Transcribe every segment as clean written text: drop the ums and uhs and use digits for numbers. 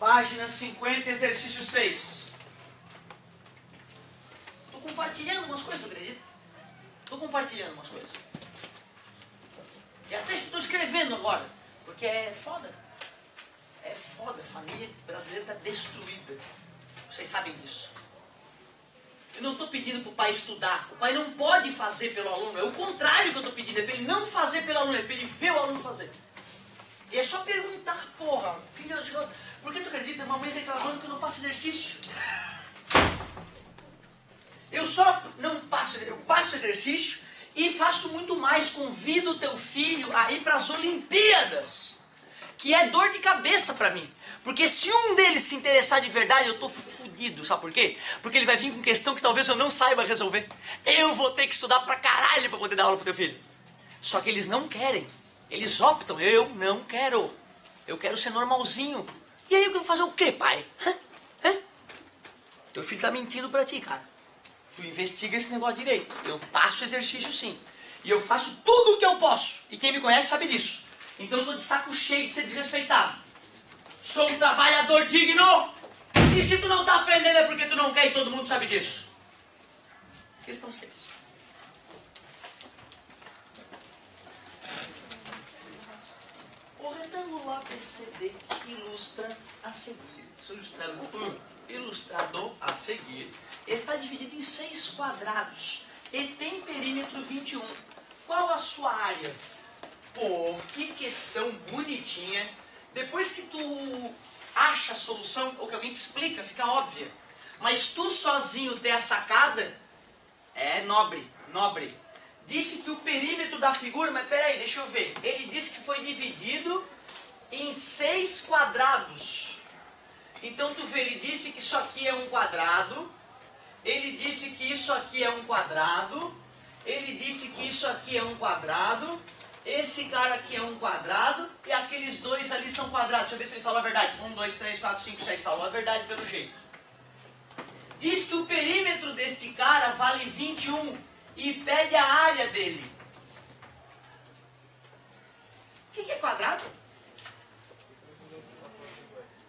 Página 50, exercício 6. Tô compartilhando umas coisas, tu acredita? Tô compartilhando umas coisas. E até estou escrevendo agora, porque é foda. É foda, a família brasileira está destruída. Vocês sabem disso. Eu não estou pedindo para o pai estudar. O pai não pode fazer pelo aluno. É o contrário que eu estou pedindo. É para ele não fazer pelo aluno. É para ele ver o aluno fazer. E é só perguntar, porra. Filho, por que tu acredita? Mamãe reclamando que eu não passo exercício. Eu só não passo, eu passo exercício e faço muito mais. Convido o teu filho a ir para as Olimpíadas, que é dor de cabeça para mim. Porque se um deles se interessar de verdade, eu tô fudido. Sabe por quê? Porque ele vai vir com questão que talvez eu não saiba resolver. Eu vou ter que estudar pra caralho pra poder dar aula pro teu filho. Só que eles não querem. Eles optam. Eu não quero. Eu quero ser normalzinho. E aí eu vou fazer o quê, pai? Hã? Teu filho tá mentindo pra ti, cara. Tu investiga esse negócio direito. Eu passo exercício sim. E eu faço tudo o que eu posso. E quem me conhece sabe disso. Então eu tô de saco cheio de ser desrespeitado. Sou um trabalhador digno. E se tu não tá aprendendo é porque tu não quer e todo mundo sabe disso. Questão 6. O retângulo ABCD ilustra a seguir. Sou ilustrador a seguir. Está dividido em 6 quadrados e tem perímetro 21. Qual a sua área? Pô, que questão bonitinha. Depois que tu acha a solução, ou que alguém te explica, fica óbvia. Mas tu sozinho ter a sacada, é nobre. Disse que o perímetro da figura, mas peraí, deixa eu ver. Ele disse que foi dividido em 6 quadrados. Então tu vê, ele disse que isso aqui é um quadrado. Ele disse que isso aqui é um quadrado. Ele disse que isso aqui é um quadrado. Esse cara aqui é um quadrado. E aqueles dois ali são quadrados. Deixa eu ver se ele falou a verdade. 1, 2, 3, 4, 5, 6. Falou a verdade pelo jeito. Diz que o perímetro desse cara vale 21. E pede a área dele. O que é quadrado?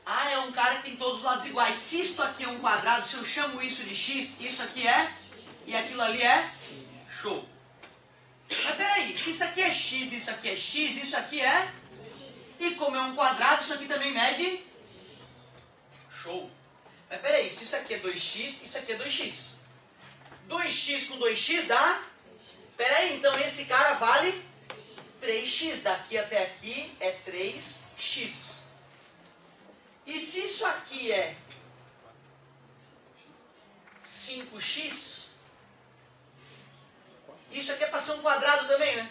Ah, é um cara que tem todos os lados iguais. Se isto aqui é um quadrado, se eu chamo isso de x, isso aqui é, e aquilo ali é, show. Mas peraí, se isso aqui é x, isso aqui é x, isso aqui é, e como é um quadrado, isso aqui também mede, show. Mas peraí, se isso aqui é 2x, isso aqui é 2x. 2x com 2x dá, peraí, então esse cara vale 3x, daqui até aqui é 3x. E se isso aqui é 5x, isso aqui é para ser um quadrado também, né?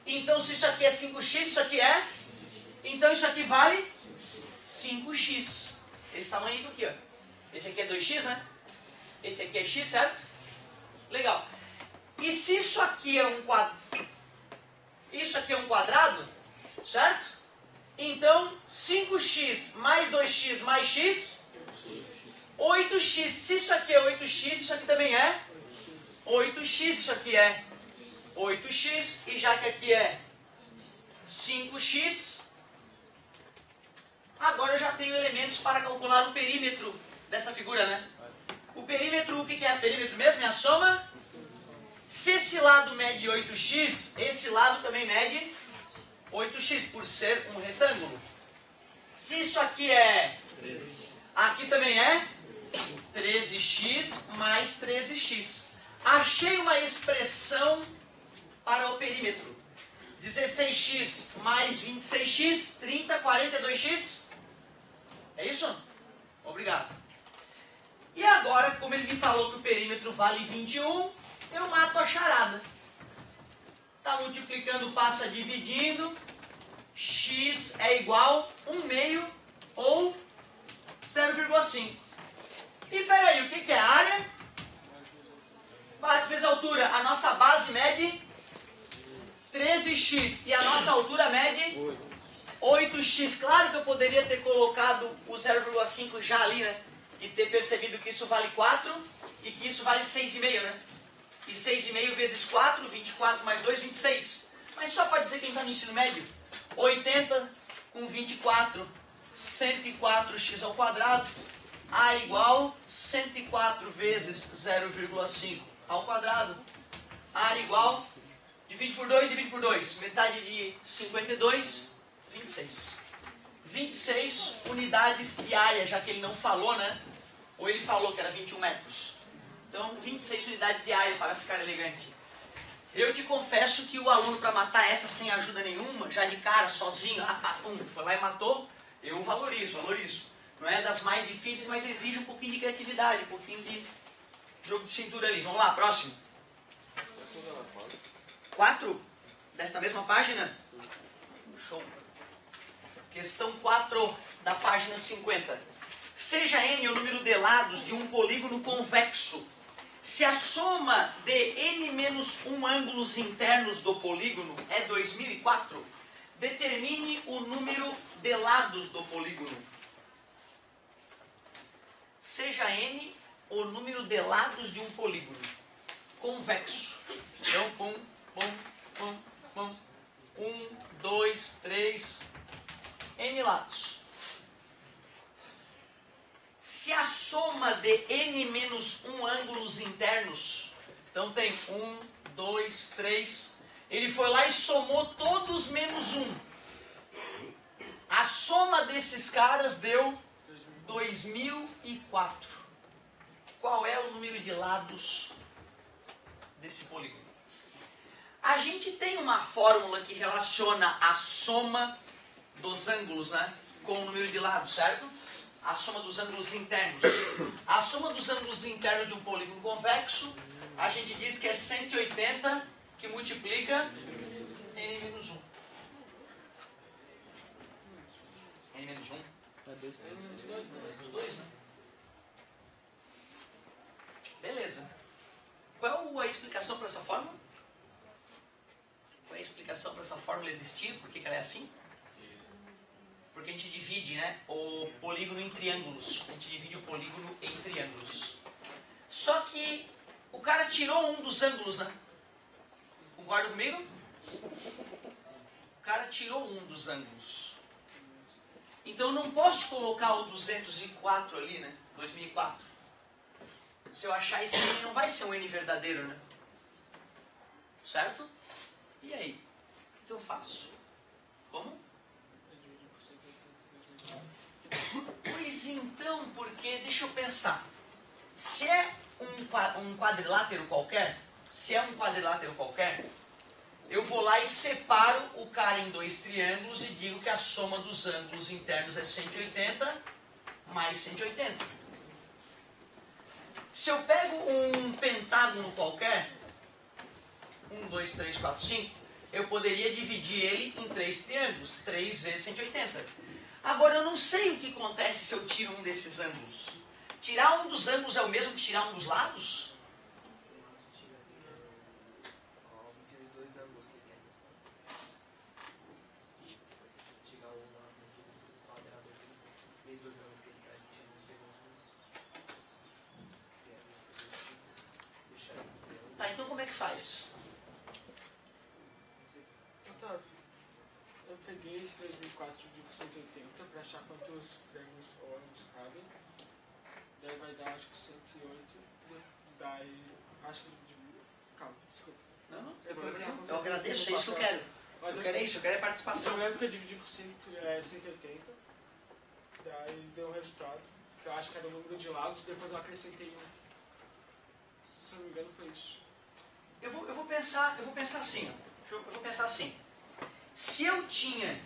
Então se isso aqui é 5x, isso aqui é, então isso aqui vale 5x. Esse tamanho aqui, ó. Esse aqui é 2x, né? Esse aqui é x, certo? Legal. E se isso aqui é um quadrado, isso aqui é um quadrado, certo? Então, 5x mais 2x mais x, 8x. Se isso aqui é 8x, isso aqui também é 8x. Isso aqui é 8x. E já que aqui é 5x, agora eu já tenho elementos para calcular o perímetro dessa figura, né? O perímetro, o que é o perímetro mesmo? É a soma. Se esse lado mede 8x, esse lado também mede 8x, por ser um retângulo. Se isso aqui é, aqui também é 13x mais 13x. Achei uma expressão para o perímetro. 16x mais 26x, 30, 42x. É isso? Obrigado. E agora, como ele me falou que o perímetro vale 21, eu mato a charada. Está multiplicando, passa dividindo. X é igual 1/2 ou 0,5. E peraí, o que é a área? Base vezes altura. A nossa base mede 13x e a nossa altura mede 8x. Claro que eu poderia ter colocado o 0,5 já ali, né? E ter percebido que isso vale 4 e que isso vale 6,5, né? E 6,5 vezes 4, 24 mais 2, 26. Mas só para dizer quem está no ensino médio, 80 com 24, 104x ao quadrado, A igual 104 vezes 0,5 ao quadrado, A igual, divide por 2, metade de 52, 26. 26 unidades de área, já que ele não falou, né? Ou ele falou que era 21 metros. Então, 26 unidades de área para ficar elegante. Eu te confesso que o aluno, para matar essa sem ajuda nenhuma, já de cara, sozinho, foi lá e matou, eu valorizo. Não é das mais difíceis, mas exige um pouquinho de criatividade, um pouquinho de jogo de cintura ali. Vamos lá, próximo. 4? Desta mesma página? Show. Questão 4 da página 50. Seja n o número de lados de um polígono convexo. Se a soma de n-1 ângulos internos do polígono é 2004, determine o número de lados do polígono. Seja n o número de lados de um polígono convexo. Então, pum. 1, 2, 3, n lados. Se a soma de n-1 ângulos internos, então tem 1, 2, 3, ele foi lá e somou todos menos 1. A soma desses caras deu 2004. Qual é o número de lados desse polígono? A gente tem uma fórmula que relaciona a soma dos ângulos, né, com o número de lados, certo? A soma dos ângulos internos. A soma dos ângulos internos de um polígono convexo, a gente diz que é 180 que multiplica n-1. n-1? Os dois, né? Beleza. Qual a explicação para essa fórmula? Qual é a explicação para essa fórmula existir? Por que ela é assim? Porque a gente divide, né, o polígono em triângulos. A gente divide o polígono em triângulos. Só que o cara tirou um dos ângulos, né? Concorda comigo? O cara tirou um dos ângulos. Então eu não posso colocar o 204 ali, né? 2004. Se eu achar esse n, não vai ser um n verdadeiro, né? Certo? E aí? O que eu faço? Como? Pois então, porque, deixa eu pensar. Se é um quadrilátero qualquer, eu vou lá e separo o cara em dois triângulos e digo que a soma dos ângulos internos é 180 mais 180. Se eu pego um pentágono qualquer, 1, 2, 3, 4, 5, eu poderia dividir ele em 3 triângulos, 3 vezes 180. Agora, eu não sei o que acontece se eu tiro um desses ângulos. Tirar um dos ângulos é o mesmo que tirar um dos lados? Tá, então como é que faz? Otávio, eu peguei esse 2004 de 180 para achar quantos triângulos ou ângulos cabem. Daí vai dar, acho que 108. Daí, acho que calma, desculpa. Não. Eu agradeço, é isso que eu quero. Eu quero isso, eu quero é participação. Eu lembro que eu dividi por 180. Daí deu o resultado. Que eu acho que era o número de lados, depois eu acrescentei um. Se eu não me engano, foi isso. Eu vou pensar assim. Eu vou pensar assim. Se eu tinha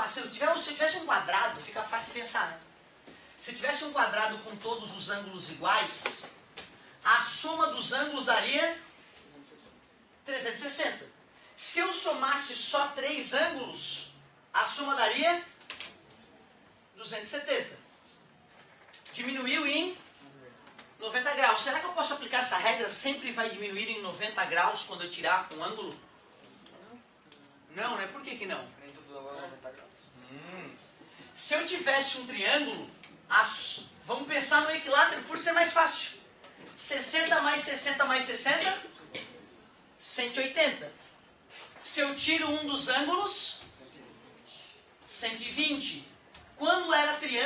se eu tivesse um quadrado, fica fácil de pensar, né? Se eu tivesse um quadrado com todos os ângulos iguais, a soma dos ângulos daria 360. Se eu somasse só 3 ângulos, a soma daria 270. Diminuiu em 90 graus. Será que eu posso aplicar essa regra? Sempre vai diminuir em 90 graus quando eu tirar um ângulo? Não, né? Por que não? Nem tudo é 90 graus. Se eu tivesse um triângulo, vamos pensar no equilátero por ser mais fácil. 60 mais 60 mais 60, 180. Se eu tiro um dos ângulos, 120.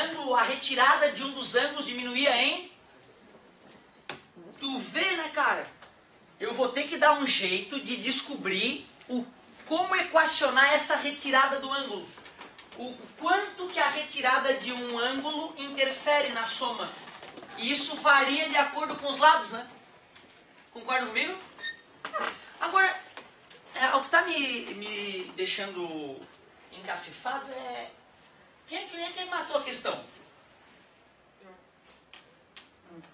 ângulo, a retirada de um dos ângulos diminuía em... Tu vê, né, cara? Eu vou ter que dar um jeito de descobrir como equacionar essa retirada do ângulo. O quanto que a retirada de um ângulo interfere na soma. E isso varia de acordo com os lados, né? Concorda comigo? Agora, o que está me deixando encafifado é... Quem é que matou a questão?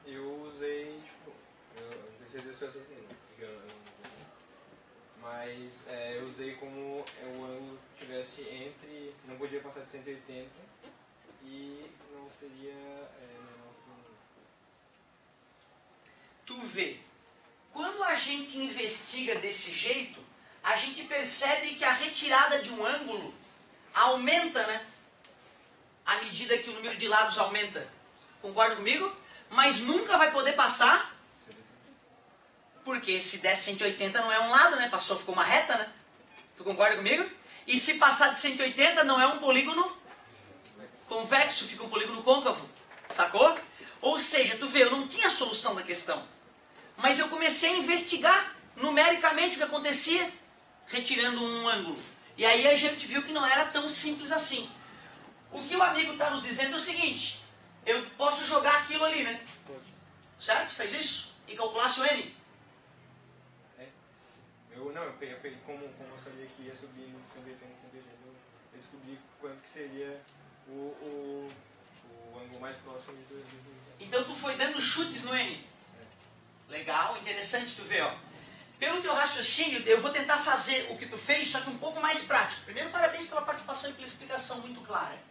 Eu usei, tipo, eu não tenho certeza se eu acertei, mas eu usei como o ângulo tivesse entre, não podia passar de 180 e não seria menor que 1. Tu vê, quando a gente investiga desse jeito, a gente percebe que a retirada de um ângulo aumenta, né? À medida que o número de lados aumenta. Concorda comigo? Mas nunca vai poder passar, porque se der 180 não é um lado, né? Passou, ficou uma reta, né? Tu concorda comigo? E se passar de 180 não é um polígono convexo, fica um polígono côncavo. Sacou? Ou seja, tu vê, eu não tinha solução da questão. Mas eu comecei a investigar numericamente o que acontecia retirando um ângulo. E aí a gente viu que não era tão simples assim. O que o amigo está nos dizendo é o seguinte: eu posso jogar aquilo ali, né? Certo? Fez isso? E calculasse o N? Eu peguei como eu sabia que ia subir no 180, eu descobri quanto que seria o ângulo mais próximo de 2. Então tu foi dando chutes no N. Legal, interessante tu ver, ó. Pelo teu raciocínio, eu vou tentar fazer o que tu fez, só que um pouco mais prático. Primeiro, parabéns pela participação e pela explicação muito clara.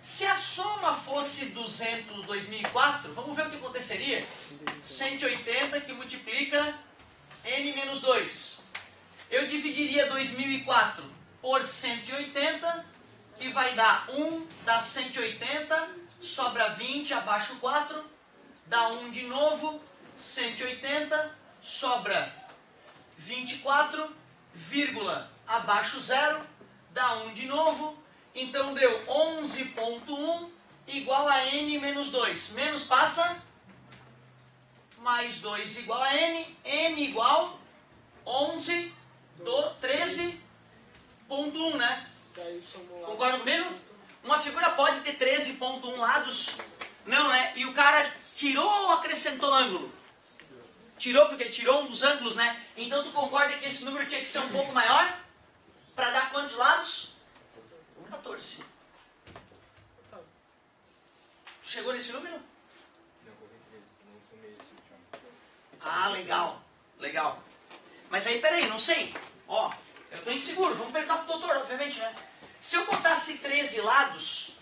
Se a soma fosse 200 2004, vamos ver o que aconteceria? 180 que multiplica n menos 2. Eu dividiria 2004 por 180, que vai dar 1, dá 180, sobra 20, abaixo 4, dá 1 de novo, 180, sobra 24, vírgula, abaixo 0, dá 1 de novo, então deu 11,1 igual a n menos 2. Menos passa, mais 2 igual a n, n igual 11, 13,1, né? Concorda comigo? Uma figura pode ter 13,1 lados? Não, né? E o cara tirou ou acrescentou ângulo? Tirou porque tirou um dos ângulos, né? Então tu concorda que esse número tinha que ser um pouco maior? Para dar quantos lados? 14. Tu chegou nesse número? Ah, legal. Legal. Mas aí, peraí, não sei. Ó, eu tô inseguro. Vamos perguntar pro doutor, obviamente, né? Se eu botasse 13 lados,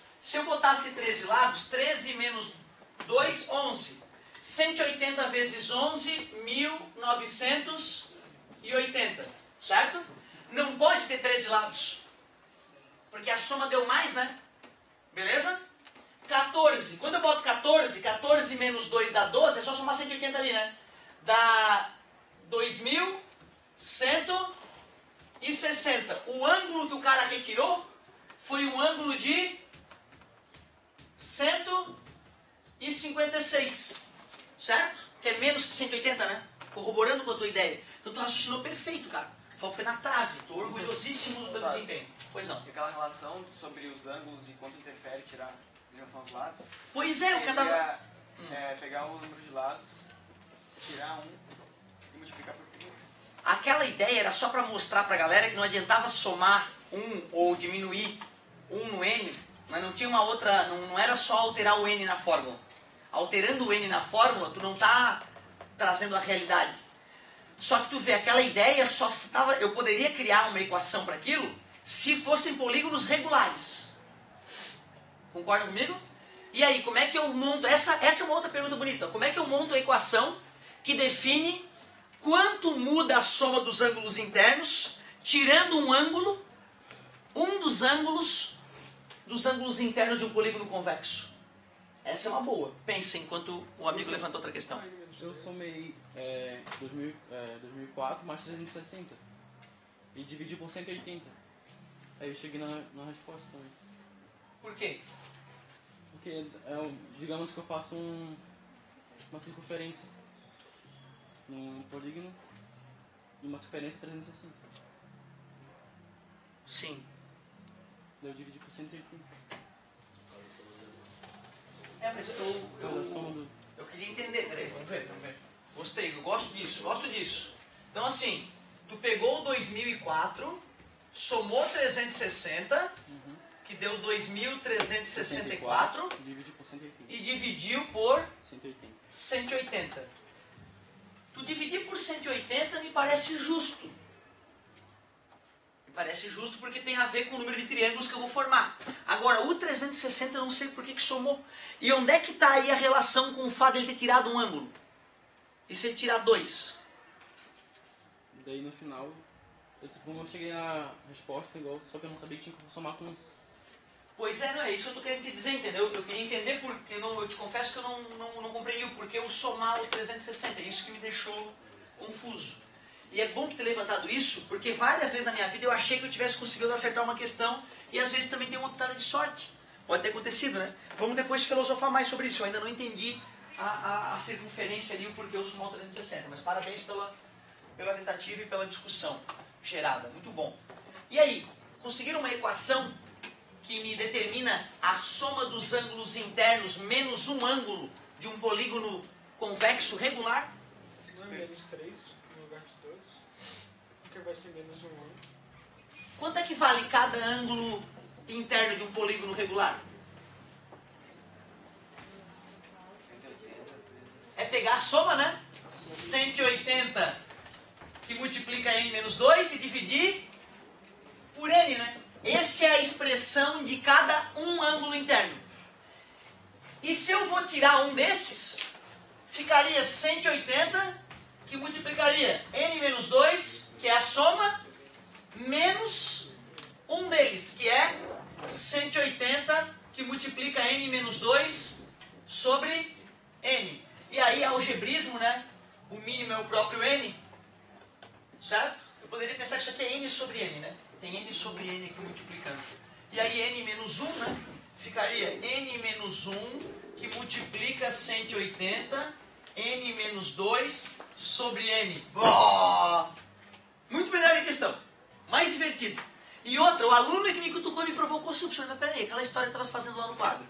13 menos 2, 11. 180 vezes 11, 1980. Certo? Não pode ter 13 lados. Porque a soma deu mais, né? Beleza? 14. Quando eu boto 14, 14 menos 2 dá 12, é só somar 180 ali, né? Dá 2160. O ângulo que o cara retirou foi um ângulo de 156. Certo? Que é menos que 180, né? Corroborando com a tua ideia. Então tu raciocinou perfeito, cara. Foi na trave. Tô orgulhosíssimo do teu desempenho. Pois não. E aquela relação sobre os ângulos e quanto interfere tirar em relação aos lados. Pois é, o cada... Pegar o número de lados, tirar um e multiplicar por 1. Aquela ideia era só para mostrar pra galera que não adiantava somar um ou diminuir um no n, mas não tinha uma outra, não era só alterar o n na fórmula. Alterando o n na fórmula, tu não tá trazendo a realidade. Só que tu vê, aquela ideia só estava, eu poderia criar uma equação para aquilo se fossem polígonos regulares. Concorda comigo? E aí, como é que eu monto? Essa é uma outra pergunta bonita. Como é que eu monto a equação que define quanto muda a soma dos ângulos internos, tirando um dos ângulos internos de um polígono convexo? Essa é uma boa. Pensa enquanto o amigo levantou outra questão. Eu somei 2004 mais 360 e dividi por 180. Aí eu cheguei na resposta também. Por quê? porque, digamos que eu faço uma circunferência num polígono e uma circunferência 360. Sim. Daí eu dividi por 180. Mas Pela soma do... eu queria entender, peraí, vamos ver. Gostei, eu gosto disso. Então assim, tu pegou o 2004, somou 360, que deu 2.364, Dividi por 180. e dividiu por 180. 180. Tu dividir por 180 me parece justo. Me parece justo porque tem a ver com o número de triângulos que eu vou formar. Agora, o 360 eu não sei por que somou. E onde é que está aí a relação com o fato de ele ter tirado um ângulo? E se ele tirar 2? Daí no final, eu cheguei à resposta igual, só que eu não sabia que tinha que somar com 1. Pois é, não é isso que eu estou querendo te dizer, entendeu? Eu queria entender porque eu te confesso que eu não compreendi o porquê eu somar o 360. É isso que me deixou confuso. E é bom tu ter levantado isso, porque várias vezes na minha vida eu achei que eu tivesse conseguido acertar uma questão e às vezes também tem uma pitada de sorte. Pode ter acontecido, né? Vamos depois filosofar mais sobre isso. Eu ainda não entendi a circunferência ali, o porquê eu somar o 360. Mas parabéns pela tentativa e pela discussão gerada. Muito bom. E aí, conseguiram uma equação que me determina a soma dos ângulos internos menos um ângulo de um polígono convexo regular? Não é menos 3 no lugar de 2, porque vai ser menos 1 ângulo. Quanto é que vale cada ângulo interno de um polígono regular? É pegar a soma, né? 180 que multiplica n menos 2 e dividir por n, né? Essa é a expressão de cada um ângulo interno. E se eu vou tirar um desses, ficaria 180, que multiplicaria n menos 2, que é a soma, menos um deles, que é 180, que multiplica n menos 2 sobre n. E aí, algebrismo, né? O mínimo é o próprio n, certo? Eu poderia pensar que isso aqui é n sobre n, né? Tem n sobre n aqui multiplicando. E aí n menos 1, né? Ficaria n menos 1, que multiplica 180, n menos 2 sobre n. Oh! Muito melhor a questão. Mais divertido. E outra, o aluno que me cutucou e me provocou, assim, professor, mas peraí, aquela história que estava fazendo lá no quadro.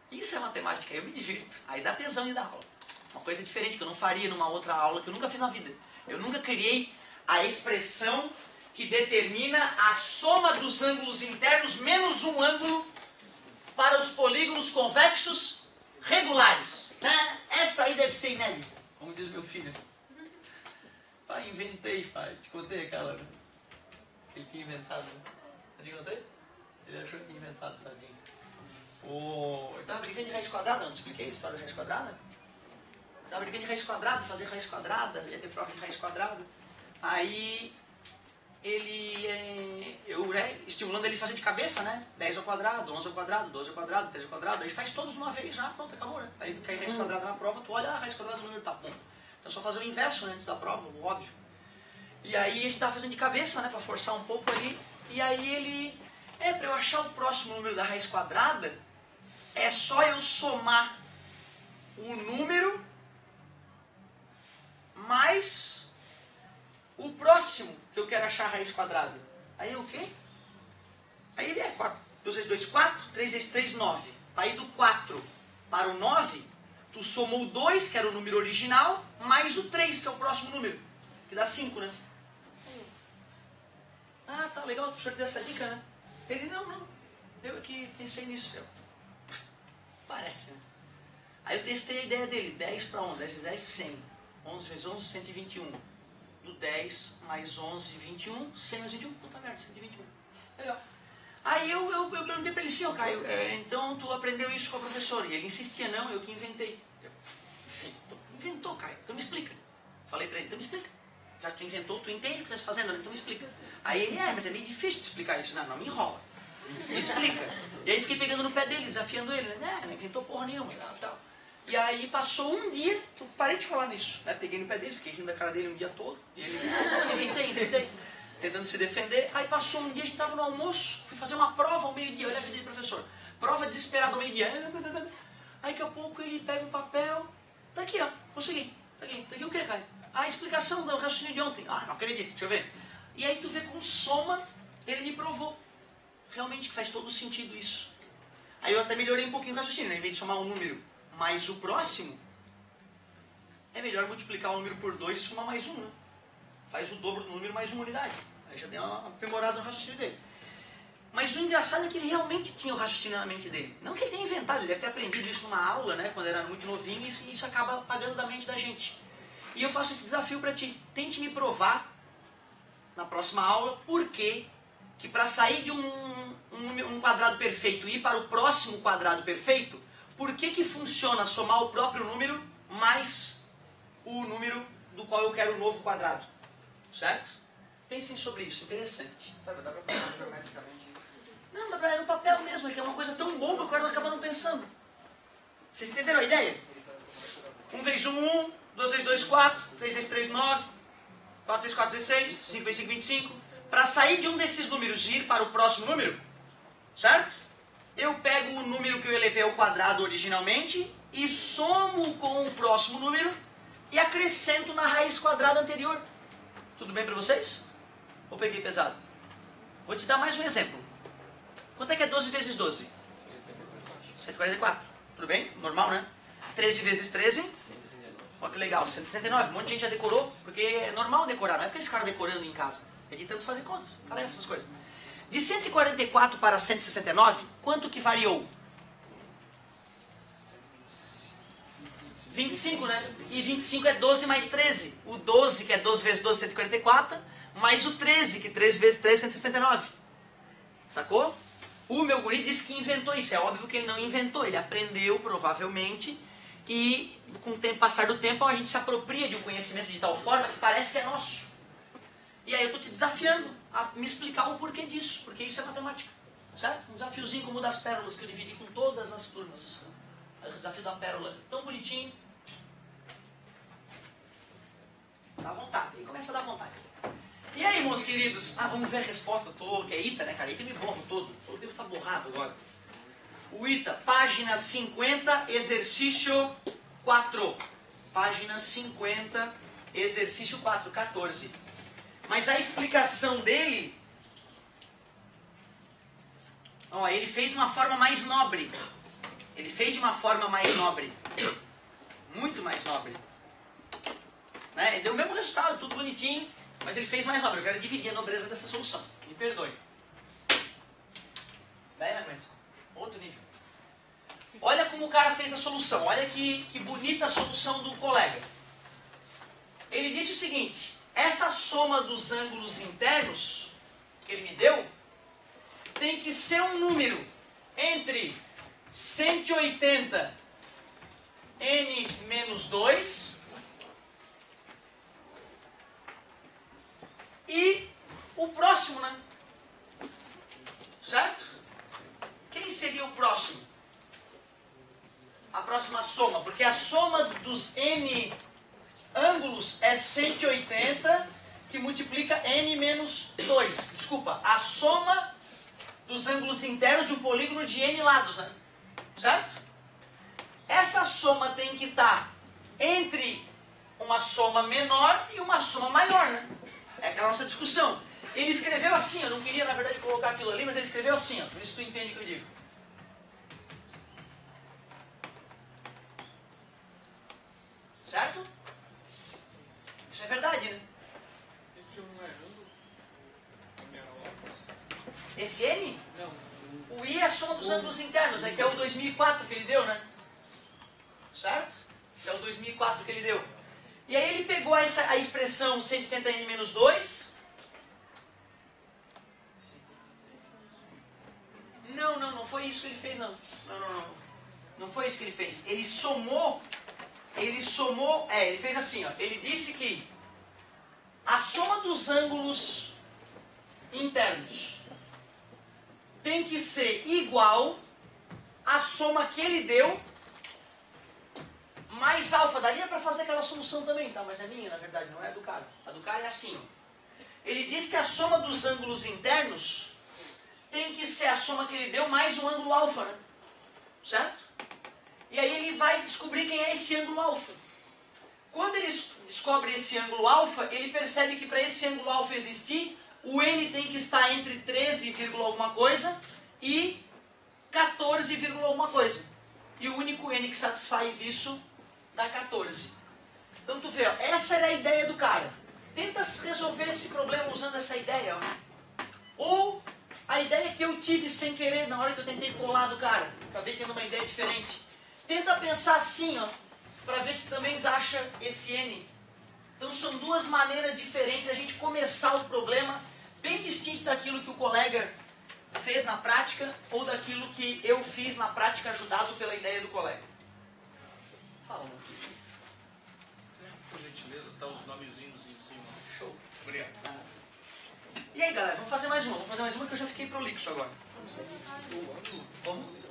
Isso é matemática, eu me divirto. Aí dá tesão em dar aula. Uma coisa diferente que eu não faria numa outra aula, que eu nunca fiz na vida. Eu nunca criei a expressão que determina a soma dos ângulos internos menos um ângulo para os polígonos convexos regulares. Né? Essa aí deve ser inédita, como diz meu filho. Pai, inventei, pai. Te contei aquela, né? Ele tinha inventado, né? Eu te contei? Ele achou que tinha inventado, tadinho. Eu estava brincando de raiz quadrada, não te expliquei a história da raiz quadrada? Eu estava brincando de raiz quadrada, fazer raiz quadrada, ia ter prova de raiz quadrada. Aí eu estimulando ele a fazer de cabeça, né? 10 ao quadrado, 11 ao quadrado, 12 ao quadrado, 13 ao quadrado, aí faz todos de uma vez já, pronto, acabou, né? Aí cai raiz quadrada na prova, tu olha, a raiz quadrada do número tá bom. Então é só fazer o inverso, né, antes da prova, óbvio. E aí a gente tava fazendo de cabeça, né, pra forçar um pouco ali, e aí pra eu achar o próximo número da raiz quadrada, é só eu somar o número mais o próximo que eu quero achar a raiz quadrada. Aí o quê? Aí ele é 4. 2 vezes 2, 4. 3 vezes 3, 9. Aí do 4 para o 9, tu somou o 2, que era o número original, mais o 3, que é o próximo número. Que dá 5, né? Ah, tá legal, o professor deu essa dica, né? Ele, não. Eu aqui pensei nisso. Parece, né? Aí eu testei a ideia dele. 10 para 11. 10 vezes 10, 100. 11 vezes 11, 121. Do 10 mais 11, 21. 100 mais 21, puta merda, 121. Legal. Aí eu perguntei para ele assim, Caio, então tu aprendeu isso com a professora? E ele insistia, não, eu que inventei. Inventou, Caio, então me explica. Falei para ele, então me explica. Já que tu inventou, tu entende o que tu está fazendo, então me explica. Aí ele, mas é meio difícil de explicar isso. Não me enrola. Me explica. E aí fiquei pegando no pé dele, desafiando ele. Não inventou porra nenhuma. Tal. E aí passou um dia, eu parei de falar nisso. Né? Peguei no pé dele, fiquei rindo da cara dele um dia todo. E ele, inventei. Tentando se defender. Aí passou um dia, a gente estava no almoço, fui fazer uma prova ao meio-dia. Olha a vida de professor. prova desesperado ao meio-dia. Aí daqui a pouco ele pega um papel, tá aqui, ó, consegui. Tá aqui o que, Caio? A explicação do raciocínio de ontem. Ah, não acredito, deixa eu ver. E aí tu vê com soma, ele me provou. Realmente que faz todo sentido isso. Aí eu até melhorei um pouquinho o raciocínio, né? Em vez de somar um número mais o próximo, é melhor multiplicar o número por 2 e somar mais um, né? Faz o dobro do número mais uma unidade. Aí já deu uma aprimorada no raciocínio dele. Mas o engraçado é que ele realmente tinha o raciocínio na mente dele. Não que ele tenha inventado, ele deve ter aprendido isso numa aula, né? Quando era muito novinho, e isso acaba apagando da mente da gente. E eu faço esse desafio para ti. Tente me provar, na próxima aula, por que para sair de um quadrado perfeito e ir para o próximo quadrado perfeito, por que funciona somar o próprio número mais o número do qual eu quero o novo quadrado. Certo? Pensem sobre isso, interessante. Dá pra fazer geometricamente isso? Não, dá pra ir no papel mesmo, é que é uma coisa tão boba que o cara acaba não pensando. Vocês entenderam a ideia? 1 vezes 1, 1, 2 vezes 2, 4, 3 vezes 3, 9, 4 vezes 4, 16, 5 vezes 5, 25. Para sair de um desses números e ir para o próximo número, certo? Eu pego o número que eu elevei ao quadrado originalmente e somo com o próximo número e acrescento na raiz quadrada anterior. Tudo bem para vocês? Ou peguei pesado? Vou te dar mais um exemplo. Quanto é que é 12 vezes 12? 144. Tudo bem? Normal, né? 13 vezes 13? Olha que legal, 169. Um monte de gente já decorou, porque é normal decorar, não é porque esse cara decorando em casa. É de tanto fazer contas, tarefa, essas coisas. De 144 para 169, quanto que variou? 25, né? E 25 é 12 mais 13. O 12, que é 12 vezes 12, 144, mais o 13, que 13 vezes 3, 169. Sacou? O meu guri disse que inventou isso. É óbvio que ele não inventou, ele aprendeu, provavelmente, e com o passar do tempo a gente se apropria de um conhecimento de tal forma que parece que é nosso. E aí eu estou te desafiando a me explicar o porquê disso, porque isso é matemática, certo? Um desafiozinho como o das pérolas que eu dividi com todas as turmas. O desafio da pérola, tão bonitinho. Dá vontade, aí começa a dar vontade. E aí, meus queridos? Vamos ver a resposta, que é ITA, né, cara? ITA me borro todo. Eu devo estar borrado agora. O ITA, página 50, exercício 4. Página 50, exercício 4, 14. Mas a explicação dele, ó, ele fez de uma forma mais nobre. Ele fez de uma forma mais nobre. Muito mais nobre. Né? Ele deu o mesmo resultado, tudo bonitinho, mas ele fez mais nobre. Eu quero dividir a nobreza dessa solução. Me perdoe. Vai, né, outro nível. Olha como o cara fez a solução. Olha que bonita a solução do colega. Ele disse o seguinte: essa soma dos ângulos internos que ele me deu tem que ser um número entre 180 n menos 2 e o próximo, né? Certo? Quem seria o próximo? A próxima soma, porque a soma dos n ângulos é 180, que multiplica n menos 2. Desculpa, a soma dos ângulos internos de um polígono de n lados, né? Certo? Essa soma tem que estar entre uma soma menor e uma soma maior, né? É aquela nossa discussão. Ele escreveu assim, eu não queria na verdade colocar aquilo ali, mas ele escreveu assim, ó, por isso tu entende o que eu digo. Certo? Isso é verdade, né? Esse não é ângulo? Esse N? Não. O I é a soma dos ângulos internos, né? Que é o 2004 que ele deu, né? Certo? Que é o 2004 que ele deu. E aí ele pegou a expressão 180n menos 2. Não foi isso que ele fez, não. Não foi isso que ele fez. Ele fez assim, ó. Ele disse que a soma dos ângulos internos tem que ser igual à soma que ele deu mais alfa. Daria para fazer aquela solução também, tá? Mas é minha, na verdade, não é do cara. A do cara é assim, ó. Ele diz que a soma dos ângulos internos tem que ser a soma que ele deu mais um ângulo alfa, né? certo? E aí ele vai descobrir quem é esse ângulo alfa. Quando ele descobre esse ângulo alfa, ele percebe que para esse ângulo alfa existir, o n tem que estar entre 13, alguma coisa e 14, alguma coisa. E o único n que satisfaz isso dá 14. Então tu vê, ó, essa era a ideia do cara. Tenta resolver esse problema usando essa ideia. Ó. Ou a ideia que eu tive sem querer na hora que eu tentei colar do cara. Acabei tendo uma ideia diferente. Tenta pensar assim, ó, para ver se também acha esse n. Então são duas maneiras diferentes de a gente começar o problema, bem distinto daquilo que o colega fez na prática ou daquilo que eu fiz na prática ajudado pela ideia do colega. Fala, meu filho. Por gentileza, tá os nomezinhos em cima. Show. Obrigado. E aí, galera, vamos fazer mais uma. Vamos fazer mais uma que eu já fiquei prolixo agora. Como?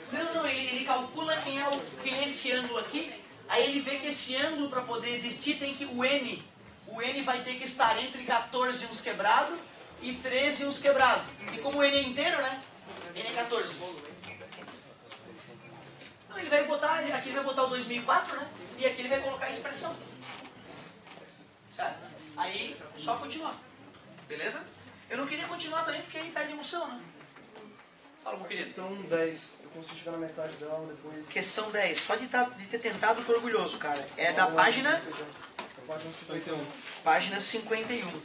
Não, ele calcula quem é esse ângulo aqui, aí ele vê que esse ângulo, para poder existir, tem que o n vai ter que estar entre 14 uns quebrados e 13 uns quebrados. E como o n é inteiro, né? N é 14. Não, ele vai botar, aqui ele vai botar o 2004, né? E aqui ele vai colocar a expressão. Certo? Aí, só continuar. Beleza? Eu não queria continuar também porque aí perde emoção, né? Fala, meu querido. Questão 10. Eu consigo chegar na metade dela depois. Questão 10. Só de ter tentado, tô orgulhoso, cara. É da página... Página 51. Página 51.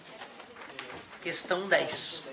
Questão 10.